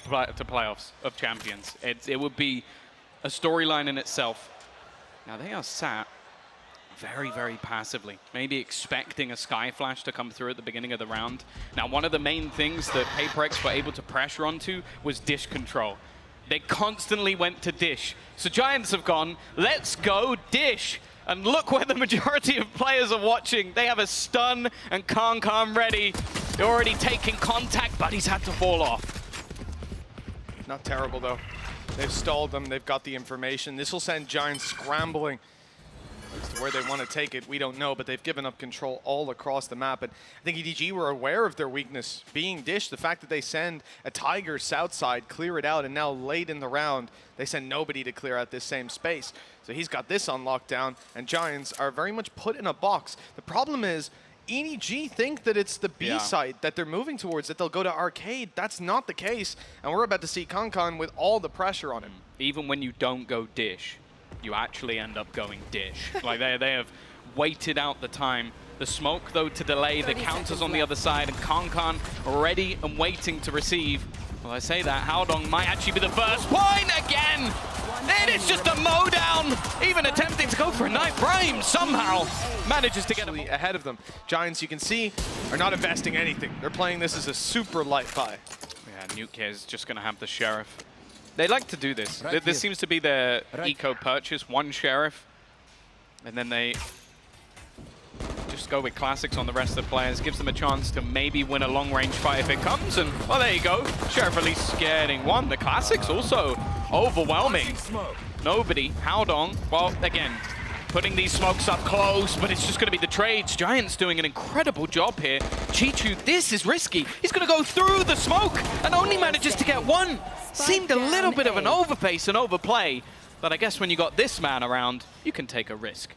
to playoffs of champions. It would be a storyline in itself. Now they are sat very, very passively, maybe expecting a Sky Flash to come through at the beginning of the round. Now, one of the main things that Paperex were able to pressure onto was dish control. They constantly went to dish. So Giants have gone, let's go dish. And look where the majority of players are watching. They have a stun and Khan ready. They're already taking contact, but he's had to fall off. Not terrible, though. They've stalled them. They've got the information. This will send Giants scrambling. As to where they want to take it, we don't know, but they've given up control all across the map. And I think EDG were aware of their weakness being dish. The fact that they send a Tiger south side, clear it out, and now late in the round, they send nobody to clear out this same space. So he's got this on lockdown, and Giants are very much put in a box. The problem is, EDG think that it's the B site that they're moving towards, that they'll go to arcade. That's not the case, and we're about to see Khan with all the pressure on him. Even when you don't go dish, you actually end up going dish. Like they have waited out the time. The smoke, though, to delay. The counters on the other side, and Khan ready and waiting to receive. Well, I say that, Haodong might actually be the first point again. It is just a mow down. Even attempting to go for a knife. Brahim somehow manages to get him ahead of them. Giants, you can see, are not investing anything. They're playing this as a super light buy. Yeah, Nuke is just going to have the Sheriff. They like to do this. This seems to be their eco purchase, one Sheriff, and then they just go with classics on the rest of the players, gives them a chance to maybe win a long-range fight if it comes, and, well, there you go. Sheriff at least getting one. The classics also overwhelming. Nobody. Haodong, well, again, putting these smokes up close, but it's just going to be the trades. Giants doing an incredible job here. Chichu, this is risky. He's going to go through the smoke and only manages to get one. Seemed a little bit of an overpace and overplay, but I guess when you got this man around, you can take a risk.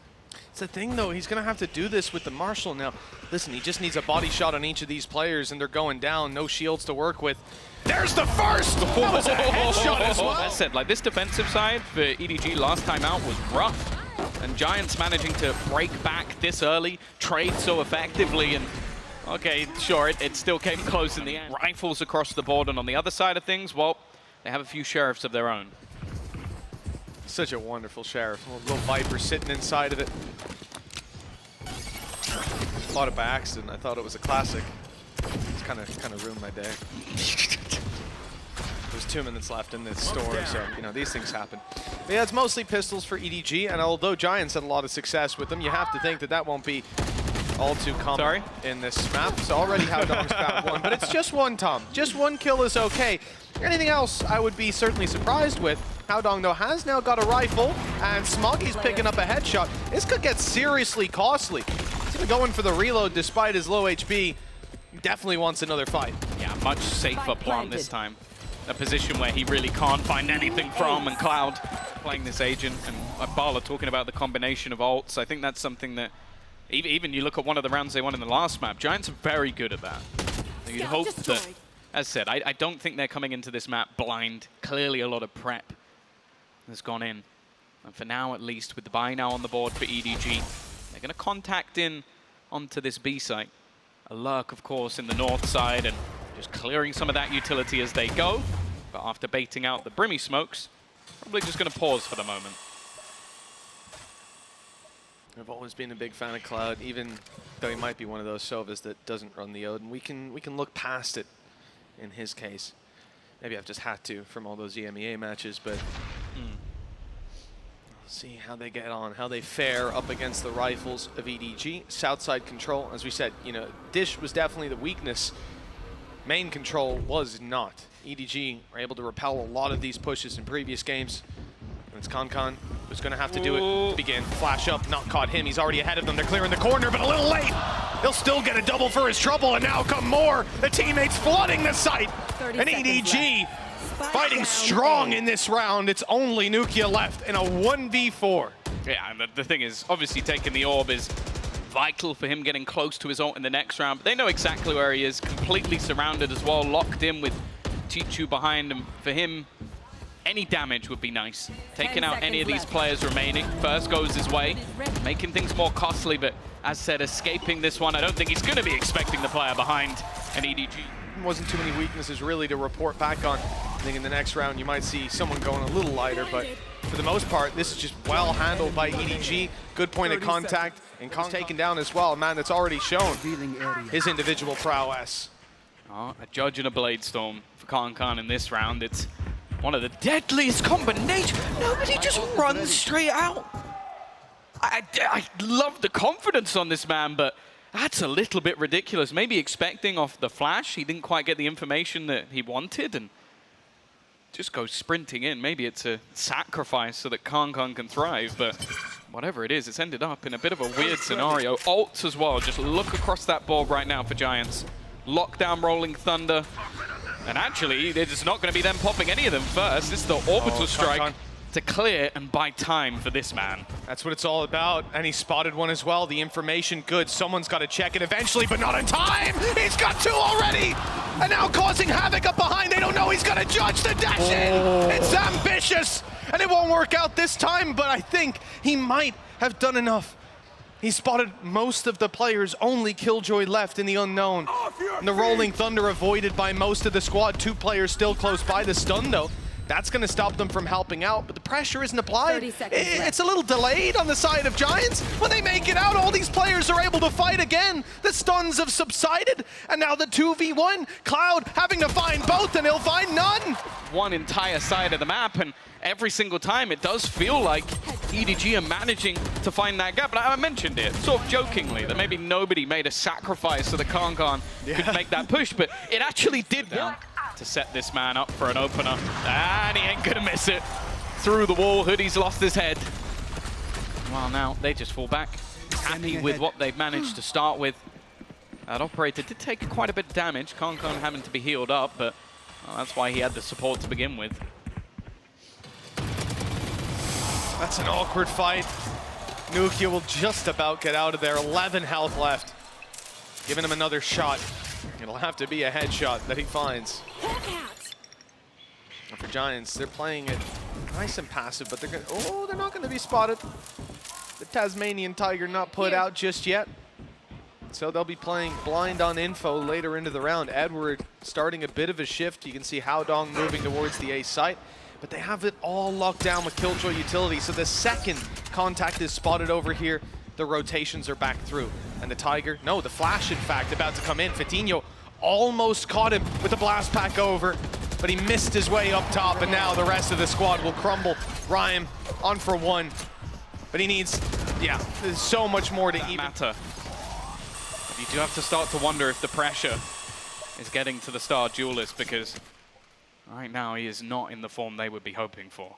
It's the thing, though, he's going to have to do this with the Marshal now. Listen, he just needs a body shot on each of these players, and they're going down. No shields to work with. There's the first! That was a headshot as well. As I said, like, this defensive side for EDG last time out was rough, and Giants managing to break back this early, trade so effectively, and okay, sure, it still came close in the end. Rifles across the board, and on the other side of things, well, they have a few Sheriffs of their own. Such a wonderful Sheriff. A little Viper sitting inside of it. Bought it by accident. I thought it was a classic. It's kind of ruined my day. There's 2 minutes left in this storm, so, you know, these things happen. But yeah, it's mostly pistols for EDG, and although Giants had a lot of success with them, you have to think that that won't be all too common in this map. So already Haodong's found one, but it's just one, Tom. Just one kill is okay. Anything else I would be certainly surprised with. Haodong, though, has now got a rifle, and Smoggy's picking up a headshot. This could get seriously costly. He's even going for the reload despite his low HP. He definitely wants another fight. Yeah, much safer plant this time. A position where he really can't find anything from, and Cloud playing this agent, and Bala talking about the combination of ults. I think that's something that, even you look at one of the rounds they won in the last map, Giants are very good at that. You'd hope that, as said, I don't think they're coming into this map blind. Clearly a lot of prep has gone in. And for now, at least, with the buy now on the board for EDG, they're going to contact in onto this B site. A lurk, of course, in the north side, and just clearing some of that utility as they go. But after baiting out the Brimmy smokes, probably just going to pause for the moment. I've always been a big fan of Cloud, even though he might be one of those Sovas that doesn't run the Odin. We can look past it in his case. Maybe I've just had to from all those EMEA matches, but see how they get on, how they fare up against the rifles of EDG. Southside control, as we said, you know, Dish was definitely the weakness. Main control was not. EDG were able to repel a lot of these pushes in previous games. And it's Khan who's going to have to do it to begin. Flash up, not caught him. He's already ahead of them. They're clearing the corner, but a little late. He'll still get a double for his trouble, and now come more. The teammates flooding the site. And EDG fighting strong in this round. It's only Nukia left in a 1v4. Yeah, and the thing is, obviously taking the orb is vital for him getting close to his ult in the next round. But they know exactly where he is, completely surrounded as well, locked in with Chichu behind him. For him, any damage would be nice. Taking out any of these players remaining first goes his way, making things more costly, but as said, escaping this one, I don't think he's going to be expecting the player behind an EDG. Wasn't too many weaknesses really to report back on. I think in the next round you might see someone going a little lighter, but for the most part, this is just well handled by EDG. Good point of contact, and Kong's taken down as well. A man that's already shown his individual prowess. Oh, a judge and a blade storm for Khan in this round. It's one of the deadliest combinations. Nobody just runs straight out. I love the confidence on this man, but that's a little bit ridiculous. Maybe expecting off the flash, he didn't quite get the information that he wanted and just goes sprinting in. Maybe it's a sacrifice so that Khan can thrive, but whatever it is, it's ended up in a bit of a weird scenario. Ults as well. Just look across that board right now for Giants. Lockdown, Rolling Thunder. And actually, it's not going to be them popping any of them first. This is the orbital strike to clear and buy time for this man. That's what it's all about. And he spotted one as well. The information good. Someone's got to check it eventually, but not in time. He's got two already. And now causing havoc up behind. They don't know he's going to judge the dash in. It's ambitious. And it won't work out this time, but I think he might have done enough. He spotted most of the players, only Killjoy left in the unknown. And the Rolling Thunder avoided by most of the squad. Two players still close by. The stun, though, that's going to stop them from helping out, but the pressure isn't applied. It's a little delayed on the side of Giants. When they make it out, all these players are able to fight again. The stuns have subsided, and now the 2v1. Cloud having to find both, and he'll find none. One entire side of the map, and every single time it does feel like EDG are managing to find that gap. But I mentioned it sort of jokingly that maybe nobody made a sacrifice so that Khan could make that push, but it actually did now to set this man up for an opener. And he ain't gonna miss it. Through the wall, Hoodie's lost his head. Well, now they just fall back, happy with what they've managed to start with. That operator did take quite a bit of damage. Khan having to be healed up, but that's why he had the support to begin with. That's an awkward fight. Nukia will just about get out of there. 11 health left. Giving him another shot. It'll have to be a headshot that he finds. And for Giants, they're playing it nice and passive, but they're not going to be spotted. The Tasmanian Tiger not put out just yet. So they'll be playing blind on info later into the round. Edward starting a bit of a shift. You can see Haodong moving towards the A site, but they have it all locked down with Killjoy utility. So the second contact is spotted over here, the rotations are back through. And the Tiger, no, the Flash, in fact, about to come in. Fatinho almost caught him with the blast pack over, but he missed his way up top, and now the rest of the squad will crumble. Rhyme on for one, but he needs, there's so much more to even matter. You do have to start to wonder if the pressure is getting to the star duelist, because right now he is not in the form they would be hoping for.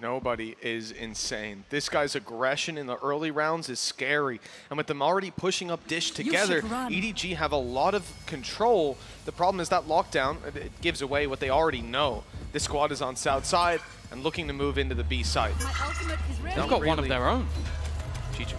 Nobody is insane. This guy's aggression in the early rounds is scary. And with them already pushing up Dish together, EDG have a lot of control. The problem is that lockdown, it gives away what they already know. This squad is on south side and looking to move into the B side. They've got one of their own. Chicho.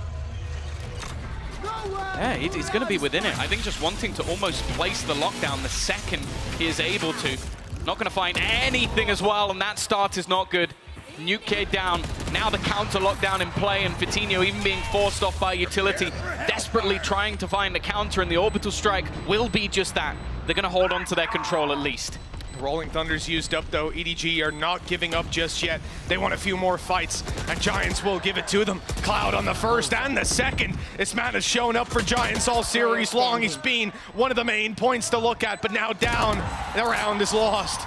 Yeah, he's going to be within it. I think just wanting to almost place the lockdown the second he is able to. Not going to find anything as well, and that start is not good. Nuke down, now the counter lockdown in play, and Fatinho even being forced off by utility, desperately trying to find the counter, and the orbital strike will be just that. They're going to hold on to their control at least. The Rolling Thunder's used up though. EDG are not giving up just yet. They want a few more fights, and Giants will give it to them. Cloud on the first and the second. This man has shown up for Giants all series long. He's been one of the main points to look at, but now down, the round is lost.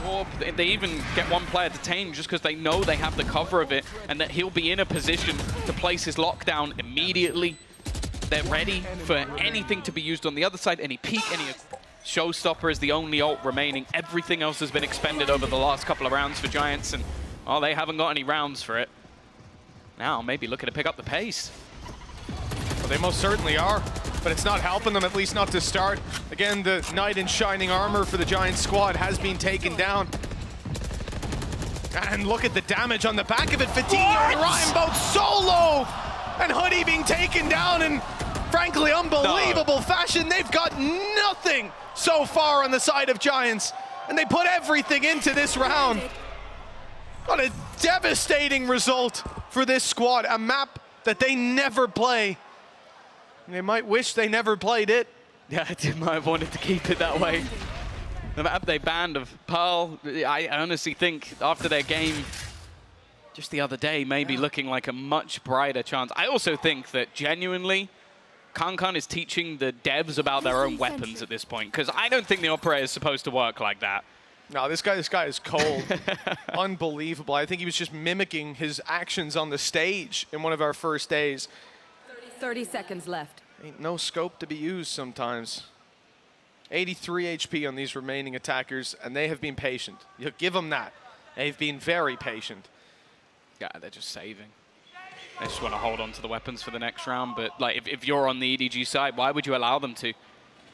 Or they even get one player detained just because they know they have the cover of it and that he'll be in a position to place his lockdown immediately. They're ready for anything to be used on the other side. Any peek, any showstopper is the only ult remaining. Everything else has been expended over the last couple of rounds for Giants, and they haven't got any rounds for it. Now maybe looking to pick up the pace. Well, they most certainly are, but it's not helping them, at least not to start. Again, the knight in shining armor for the Giants squad has been taken down. And look at the damage on the back of it. Fatinho and Ryan both solo! And Hoodie being taken down in, frankly, unbelievable fashion. They've got nothing so far on the side of Giants, and they put everything into this round. What a devastating result for this squad, a map that they never play. They might wish they never played it. Yeah, they might have wanted to keep it that way. the map they banned of Pearl, I honestly think after their game just the other day, maybe looking like a much brighter chance. I also think that genuinely, Kankan is teaching the devs about their own weapons at this point, because I don't think the operator is supposed to work like that. No, this guy is cold. Unbelievable. I think he was just mimicking his actions on the stage in one of our first days. 30 seconds left. Ain't no scope to be used sometimes. 83 HP on these remaining attackers, and they have been patient. You give them that. They've been very patient. Yeah, they're just saving. They just want to hold on to the weapons for the next round, but like if you're on the EDG side, why would you allow them to?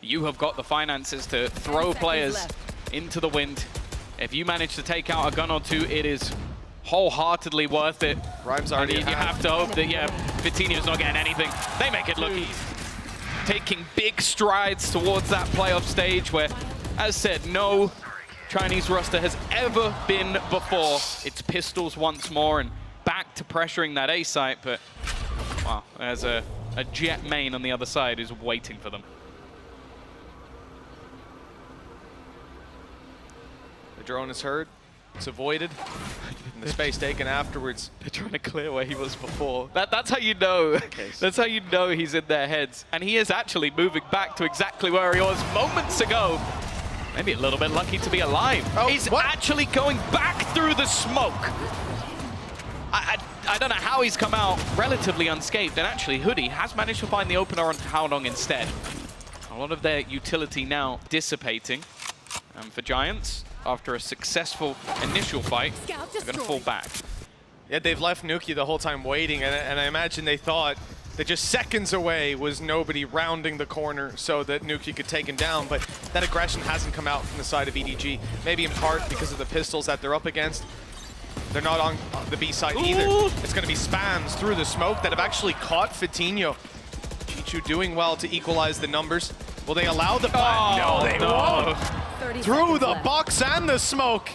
You have got the finances to throw players into the wind. If you manage to take out a gun or two, it is wholeheartedly worth it. Rhymes already you have to hope that, yeah, Vitinho's not getting anything. They make it look easy. Taking big strides towards that playoff stage where, as said, no Chinese roster has ever been before. It's pistols once more and back to pressuring that A site, but wow, there's a jet main on the other side who's waiting for them. The drone is heard. It's avoided. And the space taken afterwards. They're trying to clear where he was before. That's how you know. That's how you know he's in their heads. And he is actually moving back to exactly where he was moments ago. Maybe a little bit lucky to be alive. Oh, he's actually going back through the smoke. I don't know how he's come out relatively unscathed. And actually, Hoodie has managed to find the opener on Haodong instead. A lot of their utility now dissipating for Giants. After a successful initial fight, they're going to fall back. Yeah, they've left Nuki the whole time waiting, and I imagine they thought that just seconds away was nobody rounding the corner so that Nuki could take him down, but that aggression hasn't come out from the side of EDG, maybe in part because of the pistols that they're up against. They're not on the B side either. It's going to be spams through the smoke that have actually caught Vitinho. Chichu doing well to equalize the numbers. Will they allow the plant? No, they won't. Through the box and the smoke.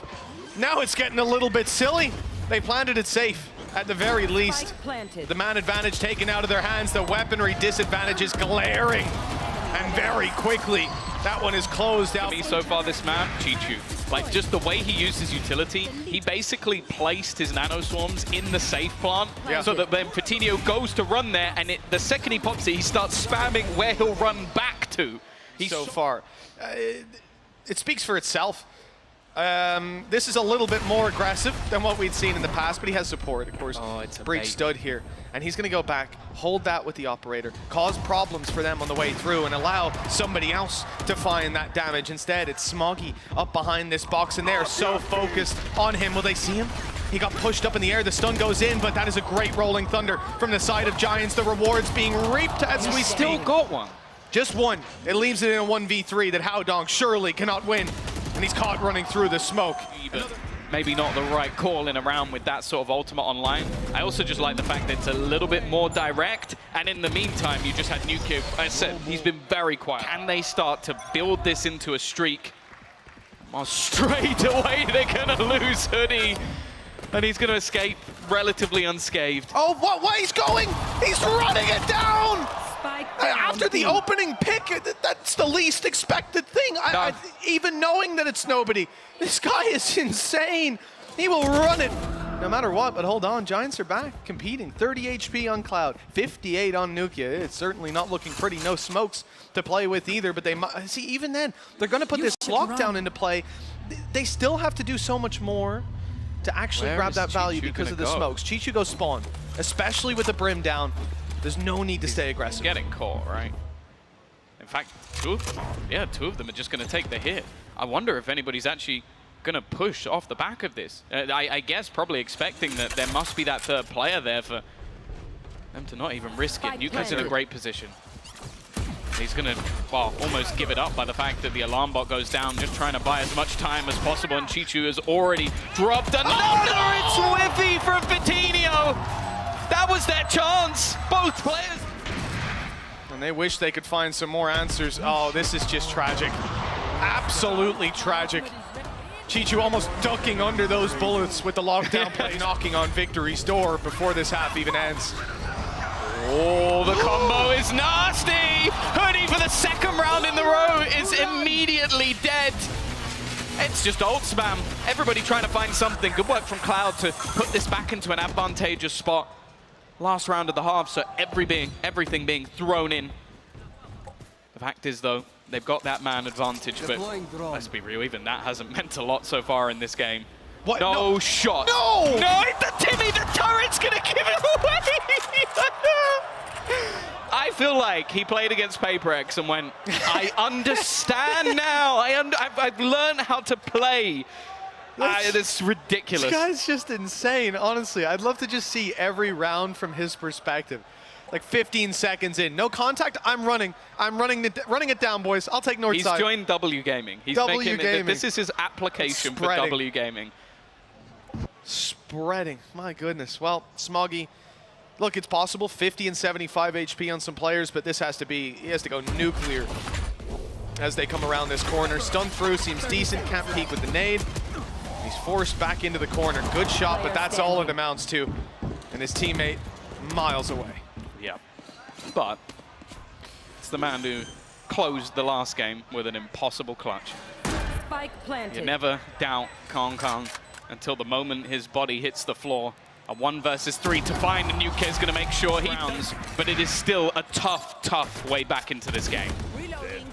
Now it's getting a little bit silly. They planted it safe, at the very least. The man advantage taken out of their hands. The weaponry disadvantage is glaring. And very quickly, that one is closed out. For me so far this map, Chichu. Like, just the way he used his utility, he basically placed his nanoswarms in the safe plant, so that when Vitinho goes to run there, and the second he pops it, he starts spamming where he'll run back to. So far. It speaks for itself. This is a little bit more aggressive than what we'd seen in the past, but he has support, of course. Breach stood here, and he's going to go back, hold that with the operator, cause problems for them on the way through, and allow somebody else to find that damage. Instead, it's Smoggy up behind this box, and they're so focused on him. Will they see him? He got pushed up in the air. The stun goes in, but that is a great rolling thunder from the side of Giants. The rewards being reaped as we still got one. Just one. It leaves it in a 1v3 that Haodong surely cannot win. And he's caught running through the smoke. Maybe not the right call in a round with that sort of ultimate online. I also just like the fact that it's a little bit more direct. And in the meantime, you just had Nuki. I said, he's been very quiet. Can they start to build this into a streak? Oh, straight away, they're going to lose Hoodie. And he's going to escape relatively unscathed. Oh, what? He's going! He's running it down! After the opening pick, that's the least expected thing. Even knowing that it's nobody, this guy is insane. He will run it no matter what, but hold on. Giants are back competing. 30 HP on Cloud, 58 on Nukia. It's certainly not looking pretty. No smokes to play with either, but they see, even then, they're going to put this lockdown into play. They still have to do so much more to actually grab that value because of the smokes. Chichu goes spawn, especially with the brim down. There's no need to stay aggressive. Getting caught, right? In fact, two of them are just going to take the hit. I wonder if anybody's actually going to push off the back of this. I guess probably expecting that there must be that third player there for them to not even risk it. Nuka's in a great position. He's going to, well, almost give it up by the fact that the alarm bot goes down, just trying to buy as much time as possible, and Chichu has already dropped another. It's whiffy from Vitinho. That was their chance, both players. And they wish they could find some more answers. Oh, this is just tragic. Absolutely tragic. Chichu almost ducking under those bullets with the lockdown play knocking on victory's door before this half even ends. Oh, the combo is nasty! Hoodie for the second round in the row is immediately dead. It's just ult spam. Everybody trying to find something. Good work from Cloud to put this back into an advantageous spot. Last round of the half, so everything being thrown in. The fact is, though, they've got that man advantage, but let's be real, even that hasn't meant a lot so far in this game. What? No shot. No! No, Timmy, the turret's gonna give it away! I feel like he played against PaperX and went, I understand now. I've learned how to play. It's ridiculous. This guy's just insane, honestly. I'd love to just see every round from his perspective. Like 15 seconds in, no contact, I'm running it down, boys. I'll take north side. He's joined W Gaming. He's W Gaming. This is his application for W Gaming. Spreading, my goodness. Well, Smoggy, look, it's possible 50 and 75 HP on some players, but this has to be, he has to go nuclear as they come around this corner. Stun through, seems decent, can't peek with the nade. He's forced back into the corner. Good shot, but that's all it amounts to. And his teammate miles away. Yeah, but it's the man who closed the last game with an impossible clutch. Spike planted. You never doubt Kong until the moment his body hits the floor. A 1 versus 3 to find, and Nuke is going to make sure he rounds, but it is still a tough way back into this game. Reloading.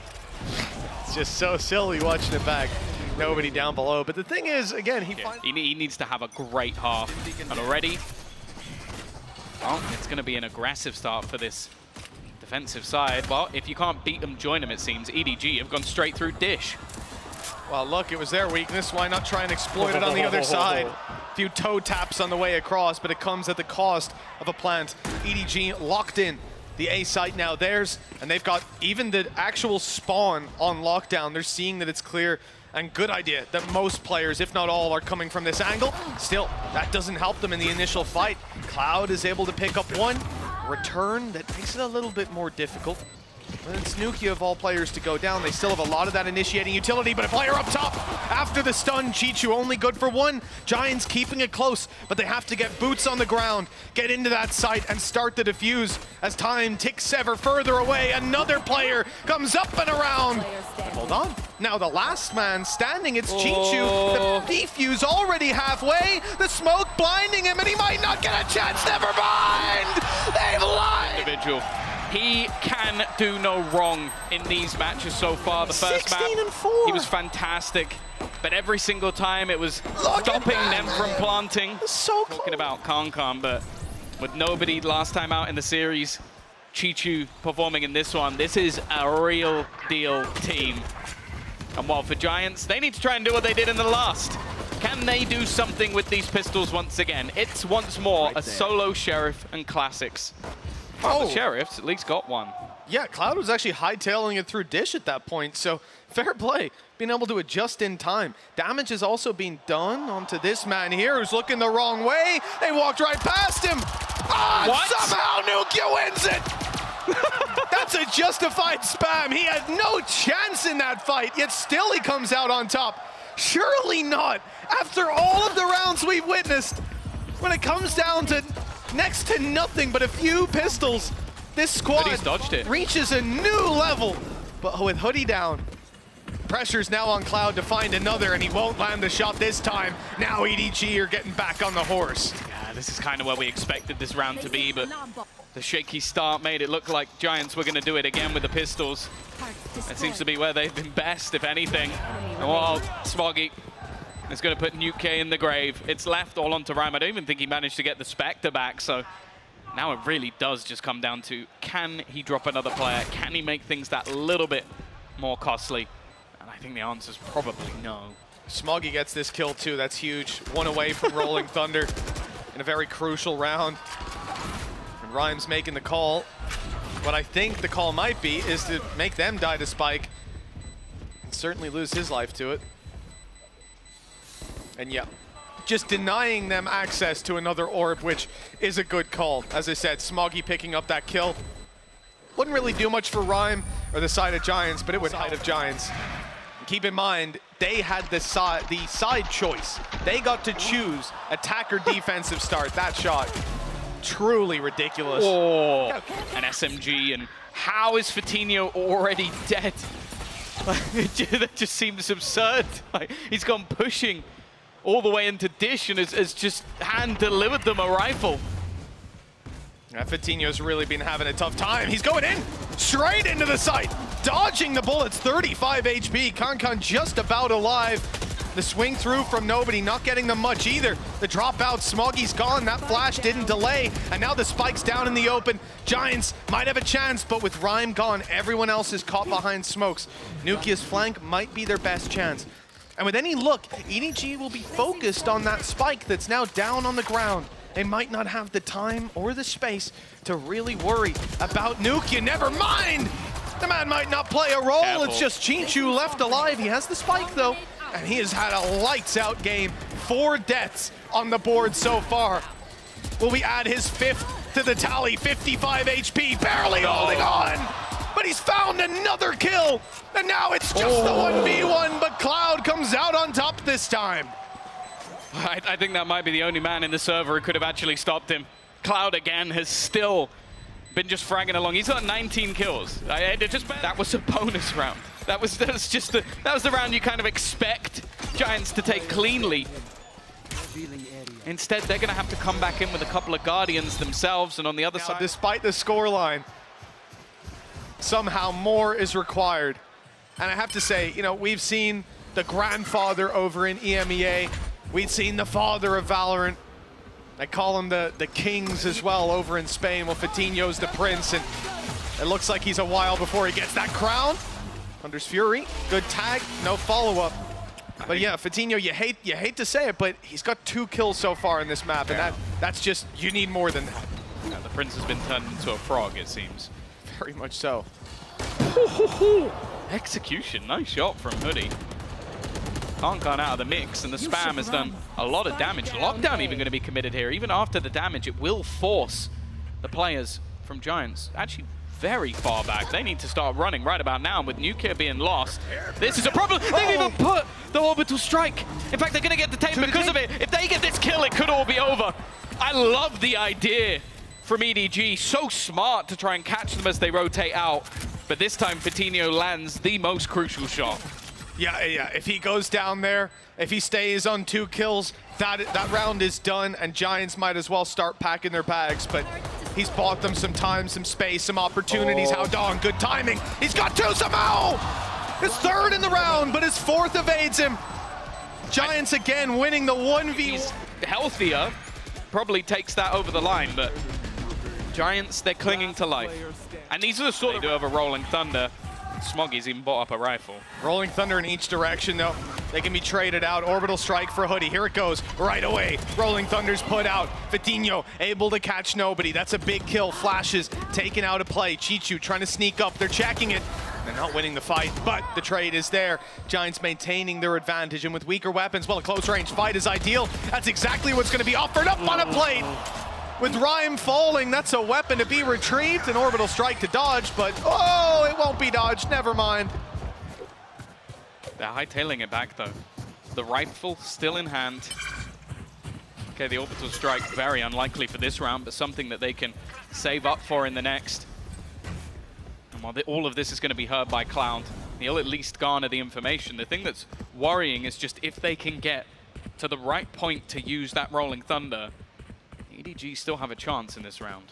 It's just so silly watching it back. Nobody down below, but the thing is, again, he needs to have a great half, and already, well, it's going to be an aggressive start for this defensive side. Well, if you can't beat them, join them, it seems. EDG have gone straight through Dish. Well, look, it was their weakness. Why not try and exploit it on the other side? A few toe taps on the way across, but it comes at the cost of a plant. EDG locked in. The A site now theirs, and they've got even the actual spawn on lockdown. They're seeing that it's clear, and good idea that most players, if not all, are coming from this angle. Still, that doesn't help them in the initial fight. Cloud is able to pick up one return that makes it a little bit more difficult. And it's Nuki of all players to go down. They still have a lot of that initiating utility, but a player up top after the stun. Chichu only good for one. Giants keeping it close, but they have to get boots on the ground, get into that site, and start the defuse as time ticks ever further away. Another player comes up and around. Hold on. Now the last man standing, it's Chichu. The defuse already halfway. The smoke blinding him, and he might not get a chance. Never mind. They've lied. Individual. He can do no wrong in these matches so far. The first map, 16-4. he was fantastic, but every single time it was stopping them from planting. So close. Talking about Kong, but with nobody last time out in the series, Chichu performing in this one, this is a real deal team. And while for Giants, they need to try and do what they did in the last. Can they do something with these pistols once again? It's once more a solo Sheriff and Classics. Well, the Sheriff's at least got one. Yeah, Cloud was actually hightailing it through Dish at that point, so fair play. Being able to adjust in time. Damage is also being done onto this man here who's looking the wrong way. They walked right past him. Somehow Nukia wins it. That's a justified spam. He had no chance in that fight, yet still he comes out on top. Surely not. After all of the rounds we've witnessed, when it comes down to next to nothing but a few pistols, this squad dodged it. Reaches a new level. But with Hoodie down, pressure's now on Cloud to find another, and he won't land the shot this time. Now EDG are getting back on the horse. Yeah, this is kind of where we expected this round to be, but the shaky start made it look like Giants were going to do it again with the pistols. That seems to be where they've been best, if anything. Oh, Smoggy is going to put Nuke in the grave. It's left all onto Rhyme. I don't even think he managed to get the Spectre back, so now it really does just come down to, can he drop another player? Can he make things that little bit more costly? And I think the answer is probably no. Smoggy gets this kill too, that's huge. One away from Rolling Thunder in a very crucial round. And Rhyme's making the call. What I think the call might be is to make them die to Spike. And certainly lose his life to it. And yeah, just denying them access to another orb, which is a good call. As I said, Smoggy picking up that kill. Wouldn't really do much for Rhyme or the side of Giants, but it would side of Giants. And keep in mind, they had the side choice. They got to choose attack or defensive start. That shot, truly ridiculous. Oh, an SMG, and how is Fatinho already dead? That just seems absurd. Like, he's gone pushing all the way into dish and has just hand-delivered them a rifle. Yeah, Fatinho's really been having a tough time. He's going in, straight into the site, dodging the bullets, 35 HP. Kankan just about alive. The swing through from nobody, not getting them much either. The dropout, Smoggy's gone. That flash didn't delay. And now the spike's down in the open. Giants might have a chance, but with Rhyme gone, everyone else is caught behind smokes. Nukia's flank might be their best chance. And with any look, EDG will be focused on that spike that's now down on the ground. They might not have the time or the space to really worry about Nukia. Never mind! The man might not play a role. Careful. It's just Chinchu left alive. He has the spike, though. And he has had a lights-out game. 4 deaths on the board so far. Will we add his 5th to the tally? 55 HP, barely holding on. But he's found another kill. And now it's just the 1v1, but Cloud comes out on top this time. I think that might be the only man in the server who could have actually stopped him. Cloud again has still been just fragging along. He's got 19 kills. That was a bonus round. That was the round you kind of expect Giants to take cleanly. Instead, they're going to have to come back in with a couple of Guardians themselves, and on the other side... Despite the scoreline, somehow more is required. And I have to say, you know, we've seen the grandfather over in EMEA. We've seen the father of Valorant. They call him the kings as well over in Spain. Well, Fatinho's the prince, and it looks like he's a while before he gets that crown. Thunder's Fury, good tag, no follow-up. But yeah, Fatinho, you hate to say it, but he's got 2 kills so far in this map, and that's just, you need more than that. Yeah, the prince has been turned into a frog, it seems. Very much so. Execution, nice shot from Hoodie. Can't out of the mix, and the spam has done a lot of damage. Lockdown even going to be committed here. Even after the damage, it will force the players from Giants actually very far back. They need to start running right about now, and with Nukia being lost, this is a problem. They've even put the orbital strike. In fact, they're going to get the tape because of it. If they get this kill, it could all be over. I love the idea from EDG. So smart to try and catch them as they rotate out. But this time, Fatinho lands the most crucial shot. Yeah, if he goes down there, if he stays on 2 kills, that round is done, and Giants might as well start packing their bags. But he's bought them some time, some space, some opportunities. How dong, good timing. He's got 2 somehow! His 3rd in the round, but his 4th evades him. Giants again winning the 1v1. He's healthier, probably takes that over the line, but Giants, they're clinging to life. And these are the sort of... They do have a Rolling Thunder. Smoggy's even bought up a rifle. Rolling Thunder in each direction, though. They can be traded out. Orbital strike for Hoodie. Here it goes, right away. Rolling Thunder's put out. Fatinho able to catch nobody. That's a big kill. Flashes taken out of play. Chichu trying to sneak up. They're checking it. They're not winning the fight, but the trade is there. Giants maintaining their advantage, and with weaker weapons, well, a close-range fight is ideal. That's exactly what's going to be offered up on a plate. With Rhyme falling, that's a weapon to be retrieved, an orbital strike to dodge, but oh, it won't be dodged, never mind. They're hightailing it back, though. The rifle still in hand. Okay, the orbital strike, very unlikely for this round, but something that they can save up for in the next. And while all of this is going to be heard by Cloud, he'll at least garner the information. The thing that's worrying is just if they can get to the right point to use that Rolling Thunder, EDG still have a chance in this round.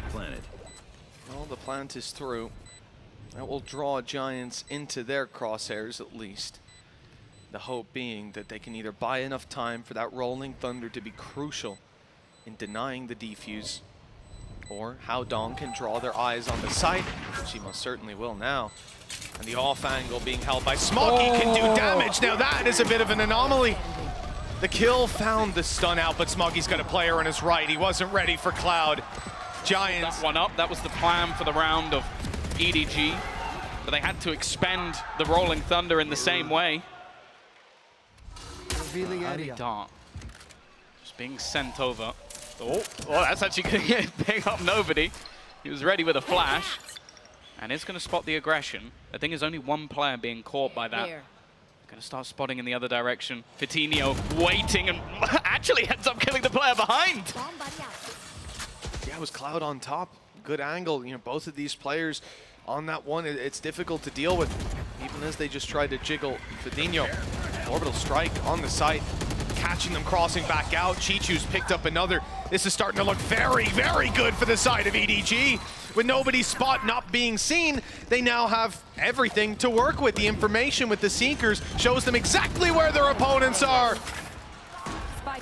Planet. Well, the plant is through. That will draw Giants into their crosshairs at least. The hope being that they can either buy enough time for that Rolling Thunder to be crucial in denying the defuse, or How Dong can draw their eyes on the site, which he most certainly will now. And the off angle being held by Smoggy can do damage. Now that is a bit of an anomaly. The kill found the stun out, but Smoggy's got a player on his right. He wasn't ready for Cloud. Giants. That one up, that was the plan for the round of EDG. But they had to expend the Rolling Thunder in the same way. Dart just being sent over. Oh, that's actually going to pick up nobody. He was ready with a flash. And it's going to spot the aggression. I think there's only one player being caught by that. Going to start spotting in the other direction. Fatinho waiting and actually ends up killing the player behind. Yeah, it was Cloud on top. good angle. You know, both of these players on that one, it's difficult to deal with, even as they just try to jiggle Fedinho. Orbital strike on the site, catching them crossing back out. Chichu's picked up another. This is starting to look very, very good for the side of EDG. With nobody's spot not being seen, they now have everything to work with. The information with the Seekers shows them exactly where their opponents are.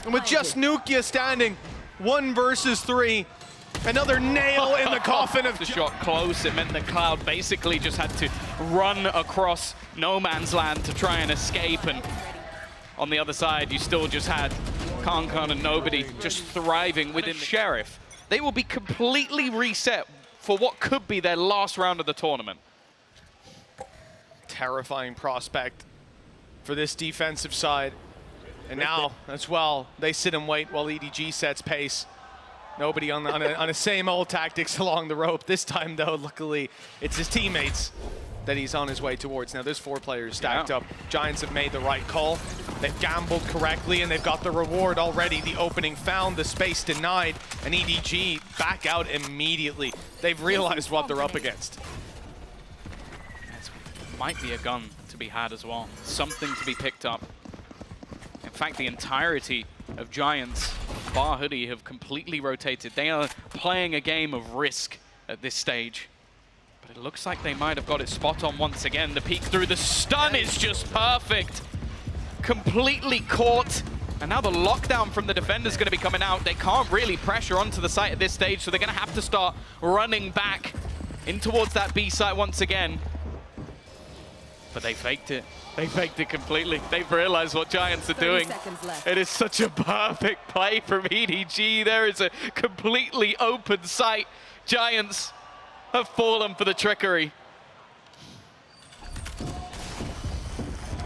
And with just Nukia standing 1 versus 3, another nail in the coffin of... The shot close, it meant that Cloud basically just had to run across no man's land to try and escape, and on the other side, you still just had Kankan and nobody just thriving within the Sheriff. They will be completely reset for what could be their last round of the tournament. Terrifying prospect for this defensive side. And now, as well, they sit and wait while EDG sets pace. Nobody on the same old tactics along the rope. This time, though, luckily, it's his teammates that he's on his way towards. Now, there's 4 players stacked up. Giants have made the right call. They've gambled correctly, and they've got the reward already. The opening found, the space denied, and EDG back out immediately. They've realized what they're up against. It might be a gun to be had as well. Something to be picked up. In fact, the entirety of Giants, bar Hoodie, have completely rotated. They are playing a game of risk at this stage. But it looks like they might have got it spot on once again. The peek through the stun is just perfect. Completely caught. And now the lockdown from the defender's going to be coming out. They can't really pressure onto the site at this stage, so they're going to have to start running back in towards that B site once again. But they faked it. They faked it completely. They've realized what Giants are doing. It is such a perfect play from EDG. There is a completely open site. Giants have fallen for the trickery.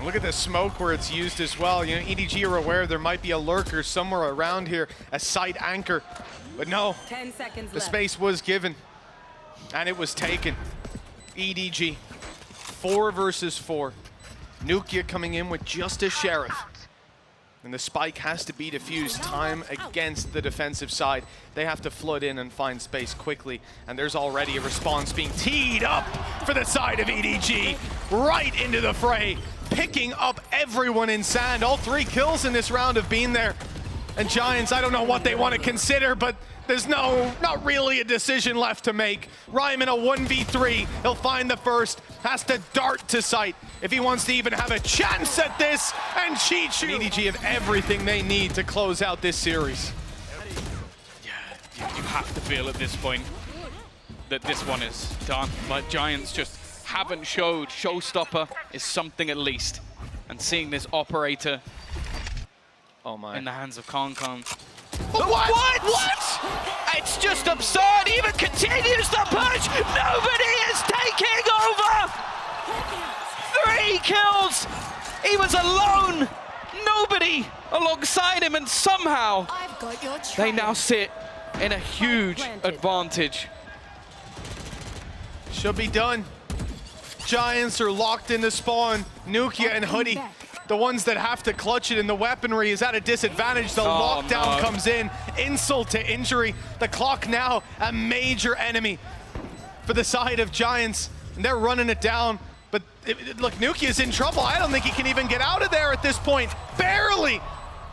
Look at the smoke where it's used as well. You know, EDG are aware there might be a lurker somewhere around here, a site anchor. But no, 10 seconds the left. space was given, and it was taken. EDG, 4 versus 4. Nukia coming in with just a Sheriff. And the spike has to be defused time against the defensive side. They have to flood in and find space quickly. And there's already a response being teed up for the side of EDG. Right into the fray, picking up everyone in sand. All 3 kills in this round have been there. And Giants, I don't know what they want to consider, but there's not really a decision left to make. Ryman a 1v3, he'll find the first, has to dart to sight if he wants to even have a chance at this, and Chichu. EDG have everything they need to close out this series. Yeah, you have to feel at this point that this one is done. But Giants just haven't showed showstopper is something at least. And seeing this operator in the hands of Kankan. What? It's just absurd. Even continues the push. Nobody is taking over. 3 kills. He was alone. Nobody alongside him, and somehow they now sit in a huge advantage. Should be done. Giants are locked into spawn. Nukia and Hoodie, the ones that have to clutch it, and the weaponry is at a disadvantage. The lockdown comes in, insult to injury. The clock now a major enemy for the side of Giants, and they're running it down. But look, Nukia's in trouble. I don't think he can even get out of there at this point. Barely.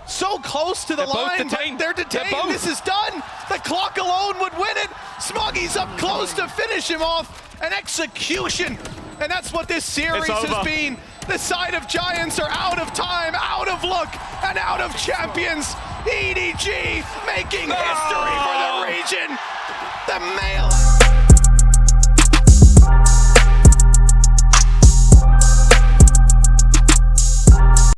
So close to the line, but they're detained. This is done. The clock alone would win it. Smoggy's up close to finish him off. An execution. And that's what this series has been. The side of Giants are out of time, out of luck, and out of champions. EDG making history for the region. The male